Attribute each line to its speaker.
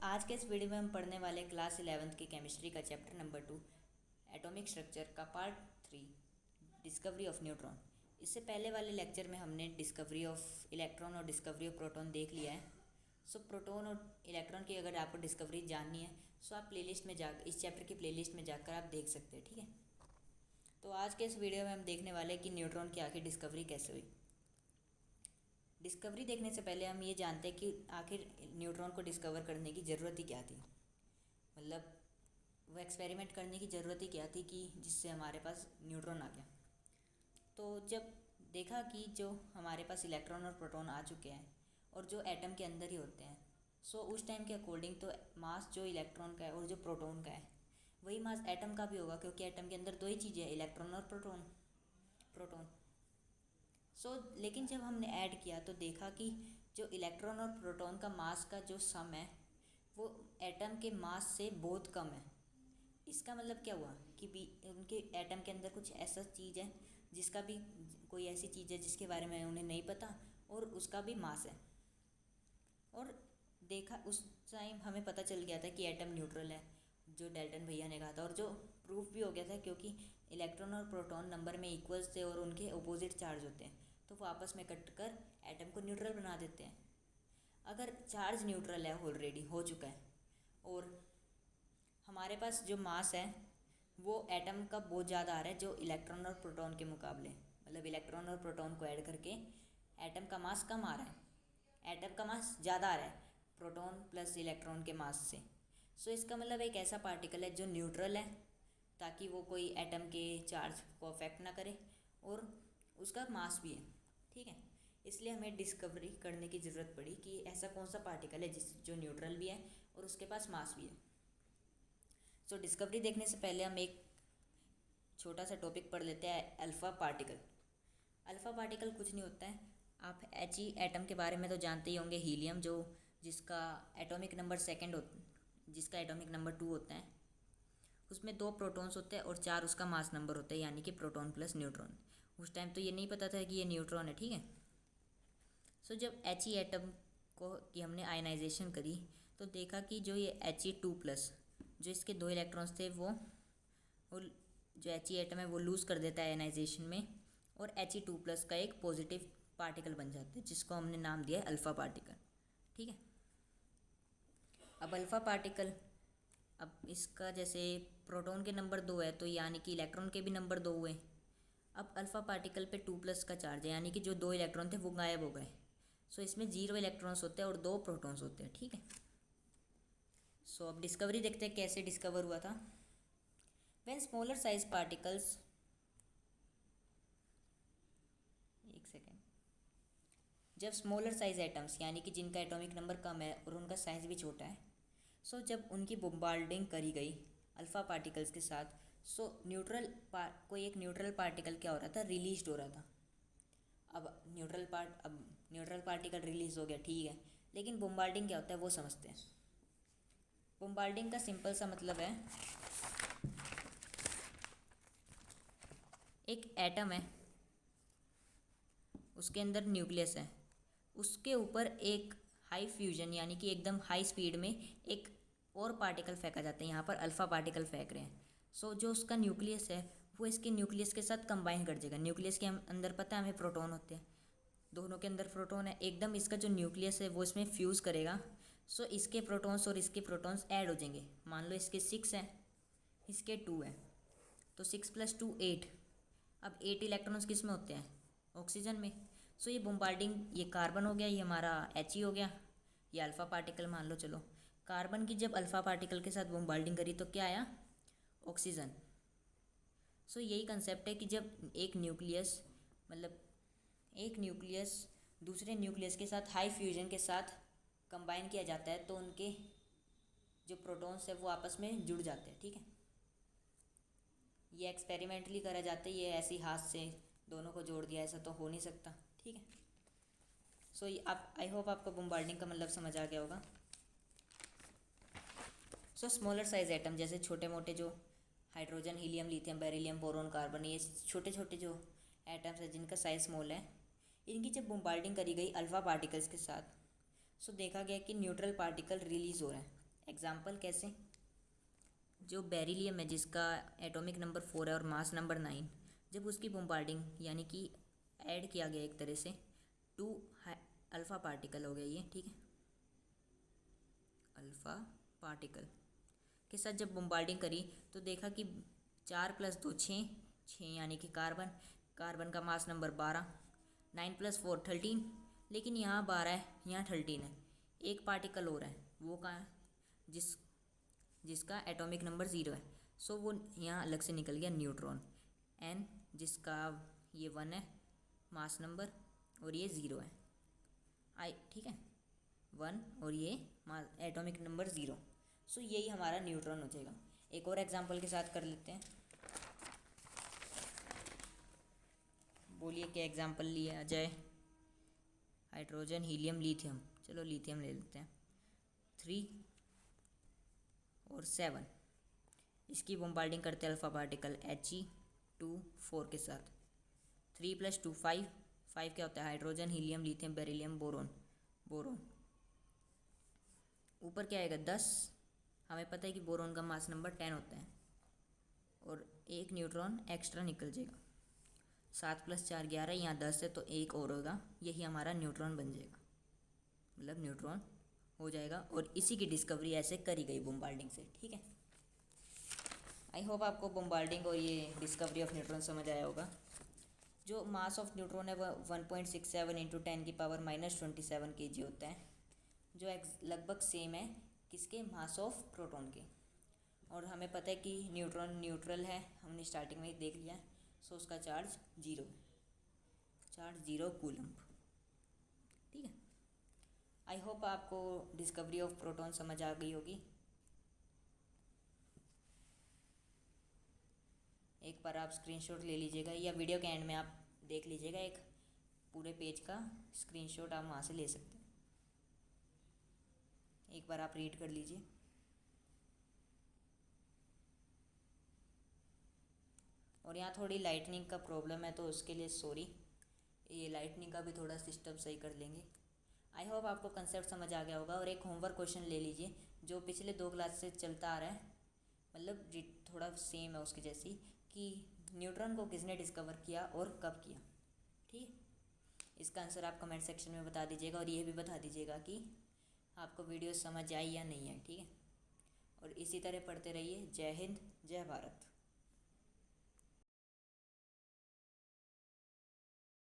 Speaker 1: आज के इस वीडियो में हम पढ़ने वाले क्लास 11th की केमिस्ट्री का चैप्टर नंबर 2 एटॉमिक स्ट्रक्चर का पार्ट 3 डिस्कवरी ऑफ न्यूट्रॉन। इससे पहले वाले लेक्चर में हमने डिस्कवरी ऑफ इलेक्ट्रॉन और डिस्कवरी ऑफ प्रोटॉन देख लिया है। सो प्रोटॉन और इलेक्ट्रॉन की अगर आपको डिस्कवरी जाननी है सो आप प्लेलिस्ट में जा इस चैप्टर की प्लेलिस्ट में जाकर आप देख सकते हैं, ठीक है। तो आज के इस वीडियो में हम देखने वाले हैं कि न्यूट्रॉन की आखिर डिस्कवरी कैसे हुई। डिस्कवरी देखने से पहले हम ये जानते हैं कि आखिर न्यूट्रॉन को डिस्कवर करने की ज़रूरत ही क्या थी, मतलब वो एक्सपेरिमेंट करने की ज़रूरत ही क्या थी कि जिससे हमारे पास न्यूट्रॉन आ गया। तो जब देखा कि जो हमारे पास इलेक्ट्रॉन और प्रोटॉन आ चुके हैं और जो एटम के अंदर ही होते हैं, सो उस टाइम के अकॉर्डिंग तो मास जो इलेक्ट्रॉन का है और जो प्रोटॉन का है वही मास एटम का भी होगा, क्योंकि एटम के अंदर दो ही चीज़ें हैं, इलेक्ट्रॉन और प्रोटॉन। लेकिन जब हमने ऐड किया तो देखा कि जो इलेक्ट्रॉन और प्रोटॉन का मास का जो सम है वो एटम के मास से बहुत कम है। इसका मतलब क्या हुआ कि उनके एटम के अंदर कुछ ऐसा चीज़ है जिसका भी कोई ऐसी चीज़ है जिसके बारे में उन्हें नहीं पता और उसका भी मास है। और देखा उस टाइम हमें पता चल गया था कि एटम न्यूट्रल है, जो डाल्टन भैया ने कहा था, और जो प्रूफ भी हो गया था क्योंकि इलेक्ट्रॉन और प्रोटॉन नंबर में इक्वल्स थे और उनके अपोजिट चार्ज होते हैं तो वो आपस में कट कर एटम को न्यूट्रल बना देते हैं। अगर चार्ज न्यूट्रल है, ऑलरेडी हो चुका है, और हमारे पास जो मास है वो एटम का बहुत ज़्यादा आ रहा है जो इलेक्ट्रॉन और प्रोटॉन के मुकाबले, मतलब इलेक्ट्रॉन और प्रोटॉन को ऐड करके एटम का मास कम आ रहा है, एटम का मास ज़्यादा आ रहा है प्रोटॉन प्लस इलेक्ट्रॉन के मास से। सो इसका मतलब एक ऐसा पार्टिकल है जो न्यूट्रल है ताकि वो कोई एटम के चार्ज को अफेक्ट ना करे और उसका मास भी है, ठीक है। इसलिए हमें डिस्कवरी करने की ज़रूरत पड़ी कि ऐसा कौन सा पार्टिकल है जो न्यूट्रल भी है और उसके पास मास भी है। सो डिस्कवरी देखने से पहले हम एक छोटा सा टॉपिक पढ़ लेते हैं, अल्फ़ा पार्टिकल। अल्फ़ा पार्टिकल कुछ नहीं होता है, आप He एटम के बारे में तो जानते ही होंगे, हीलियम जिसका एटॉमिक नंबर जिसका एटॉमिक नंबर 2 होता है, उसमें 2 प्रोटॉन्स होते हैं और 4 उसका मास नंबर होता है, यानी कि प्रोटॉन प्लस न्यूट्रॉन। उस टाइम तो ये नहीं पता था कि ये न्यूट्रॉन है, ठीक है। सो जब He एटम की हमने आयनाइजेशन करी तो देखा कि जो ये He2+ जो इसके 2 इलेक्ट्रॉन्स थे वो जो He एटम है वो लूज़ कर देता है आयनाइजेशन में और He2+ का एक पॉजिटिव पार्टिकल बन जाता है जिसको हमने नाम दिया है अल्फ़ा पार्टिकल, ठीक है। अब अल्फ़ा पार्टिकल, अब इसका जैसे प्रोटॉन के नंबर 2 है तो यानी कि इलेक्ट्रॉन के भी नंबर 2 हुए। अब अल्फ़ा पार्टिकल पे 2+ का चार्ज है, यानी कि जो 2 इलेक्ट्रॉन थे वो गायब हो गए। सो इसमें 0 इलेक्ट्रॉन्स होते हैं और 2 प्रोटॉन्स होते हैं, ठीक है। सो अब डिस्कवरी देखते हैं कैसे डिस्कवर हुआ था। व्हेन स्मॉलर साइज पार्टिकल्स, एक सेकेंड, जब स्मॉलर साइज एटम्स यानी कि जिनका एटॉमिक नंबर कम है और उनका साइज भी छोटा है, सो जब उनकी बम्बार्डिंग करी गई अल्फ़ा पार्टिकल्स के साथ, सो कोई एक न्यूट्रल पार्टिकल क्या हो रहा था, रिलीज हो रहा था। अब न्यूट्रल पार्टिकल रिलीज हो गया, ठीक है, लेकिन बम्बार्डिंग क्या होता है वो समझते हैं। बम्बार्डिंग का सिंपल सा मतलब है, एक एटम है, उसके अंदर न्यूक्लियस है, उसके ऊपर एक हाई फ्यूजन यानी कि एकदम हाई स्पीड में एक और पार्टिकल फेंका जाता है। यहाँ पर अल्फ़ा पार्टिकल फेंक रहे हैं। सो जो उसका न्यूक्लियस है वो इसके न्यूक्लियस के साथ कंबाइन कर जाएगा। न्यूक्लियस के अंदर पता है हमें प्रोटॉन होते हैं, दोनों के अंदर प्रोटॉन है, एकदम इसका जो न्यूक्लियस है वो इसमें फ्यूज़ करेगा। सो इसके प्रोटॉन्स और इसके प्रोटॉन्स ऐड हो जाएंगे। मान लो इसके 6 हैं, इसके 2 हैं, तो 6 + 2 8। अब 8 इलेक्ट्रॉन्स किस में होते हैं, ऑक्सीजन में। सो ये बम्बार्डिंग, ये कार्बन हो गया, ये हमारा He हो गया, ये अल्फ़ा पार्टिकल मान लो। चलो, कार्बन की जब अल्फ़ा पार्टिकल के साथ बम्बार्डिंग करी तो क्या आया, ऑक्सीजन। सो यही कंसेप्ट है कि जब एक न्यूक्लियस दूसरे न्यूक्लियस के साथ हाई फ्यूजन के साथ कंबाइन किया जाता है तो उनके जो प्रोटॉन्स है वो आपस में जुड़ जाते हैं, ठीक है। ये एक्सपेरिमेंटली करा जाता है, ये ऐसी हाथ से दोनों को जोड़ दिया, ऐसा तो हो नहीं सकता, ठीक है। सो आई होप आपको बम्बार्डिंग का मतलब समझ आ गया होगा। सो स्मॉलर साइज एटम जैसे छोटे मोटे जो hydrogen, helium, lithium, beryllium, boron, carbon, ये छोटे छोटे जो एटम्स है जिनका साइज स्मॉल है, इनकी जब बम्बार्डिंग करी गई अल्फ़ा पार्टिकल्स के साथ, सो देखा गया कि न्यूट्रल पार्टिकल रिलीज हो रहे हैं। एग्जाम्पल कैसे? जो बेरिलियम है जिसका एटॉमिक नंबर 4 है और मास नंबर 9, जब उसकी बम्बार्डिंग यानी कि ऐड किया गया एक तरह से 2 अल्फ़ा पार्टिकल हो गया ये, ठीक है, अल्फ़ा पार्टिकल के साथ जब बम्बार्डिंग करी तो देखा कि 4 + 2 6 यानी कि कार्बन का मास नंबर 12, 9 + 4 13, लेकिन यहाँ 12 है, यहाँ 13 है, एक पार्टिकल और है, वो कहाँ है? जिसका एटॉमिक नंबर 0 है, सो वो यहाँ अलग से निकल गया न्यूट्रॉन। n जिसका ये 1 है मास नंबर और ये 0 है, ठीक है, 1 और ये एटॉमिक नंबर 0, सो यही हमारा न्यूट्रॉन हो जाएगा। एक और एग्जांपल के साथ कर लेते हैं। बोलिए क्या एग्जांपल लिया जाए? हाइड्रोजन, हीलियम, लिथियम, चलो लिथियम ले लेते हैं। 3 और 7, इसकी बम्बार्डिंग करते हैं अल्फ़ा पार्टिकल He2 4 के साथ। 3 + 2 5, 5 क्या होता है? Hydrogen, helium, lithium, beryllium, boron. ऊपर क्या आएगा? 10, हमें पता है कि बोरोन का मास नंबर 10 होता है और एक न्यूट्रॉन एक्स्ट्रा निकल जाएगा। 7 + 4 11, यहाँ 10 है तो एक और होगा, यही हमारा न्यूट्रॉन बन जाएगा, मतलब न्यूट्रॉन हो जाएगा। और इसी की डिस्कवरी ऐसे करी गई बम्बार्डिंग से, ठीक है। आई होप आपको बम्बार्डिंग और ये डिस्कवरी ऑफ न्यूट्रॉन समझ आया होगा। जो मास ऑफ न्यूट्रॉन है वह 1.67 × 10⁻⁻27 kg होता है, जो लगभग सेम है किसके? मास ऑफ प्रोटॉन के। और हमें पता है कि न्यूट्रॉन न्यूट्रल है, हमने स्टार्टिंग में ही देख लिया है, सो उसका चार्ज 0 कूलम्ब, ठीक है। आई होप आपको डिस्कवरी ऑफ प्रोटॉन समझ आ गई होगी। एक बार आप स्क्रीनशॉट ले लीजिएगा या वीडियो के एंड में आप देख लीजिएगा, एक पूरे पेज का स्क्रीनशॉट आप वहाँ से ले सकते हैं, एक बार आप रीड कर लीजिए। और यहाँ थोड़ी लाइटनिंग का प्रॉब्लम है तो उसके लिए सॉरी, ये लाइटनिंग का भी थोड़ा सिस्टम सही कर लेंगे। आई होप आपको कंसेप्ट समझ आ गया होगा। और एक होमवर्क क्वेश्चन ले लीजिए जो पिछले 2 क्लास से चलता आ रहा है, मतलब थोड़ा सेम है उसकी जैसी, कि न्यूट्रॉन को किसने डिस्कवर किया और कब किया, ठीक। इसका आंसर आप कमेंट सेक्शन में बता दीजिएगा और ये भी बता दीजिएगा कि आपको वीडियो समझ आई या नहीं आई, ठीक है। और इसी तरह पढ़ते रहिए। जय हिंद, जय भारत।